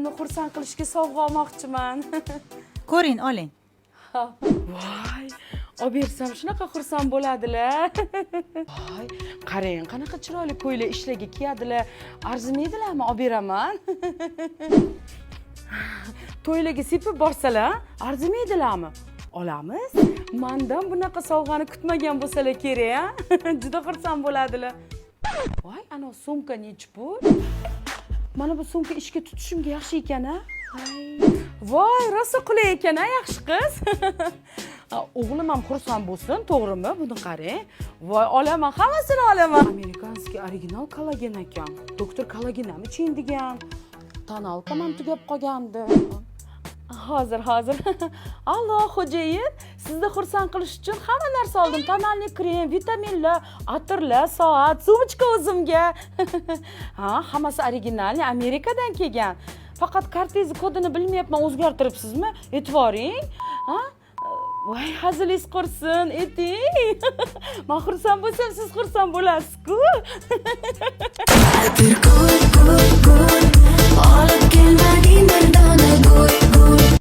singlimni xursand qilishga sovg'a olmoqchiman. Ko'ring, oling. Voy, olib bersam shunaqa xursand bo'ladilar. Voy, qarang, qanaqa chiroyli ko'ylak ishlaga kiyadilar. Arzimaydilarmi? Olib beraman. To'ylarga sepib borsalar, arzimaydilarmi? Olamiz. Mendan bunaqa sovg'ani kutmagan bo'lsalar kerak, juda xursand bo'ladilar. Voy, ana sumka nechi pul? Mana bu sumka ishga tutishimga yaxshi ekan-a? Voy, rosa qulay ekan-a, yaxshi qiz. O'g'lim ham xursand bo'lsin, to'g'rimi? Buni qarang. Voy, olaman, hammasini olaman. Amerikanskiy original kollagen ekan. Doktor kollagen ham iching degan. Tonalkam ham tugab qolgandi. Hozir. Allo, xo'jayin, sizni xursand qilish uchun hamma narsa oldim. Tonalniy krem, vitaminlar, atirlar, soat, sumочка o'zimga. Hammasi original, Amerikadan kelgan. Faqat kartez kodini bilmayapman, o'zgartiribsizmi? E'tiboring. Voy, hazilingiz qursin, eting. Men xursand bo'lsam, siz xursand bo'lasiz-ku.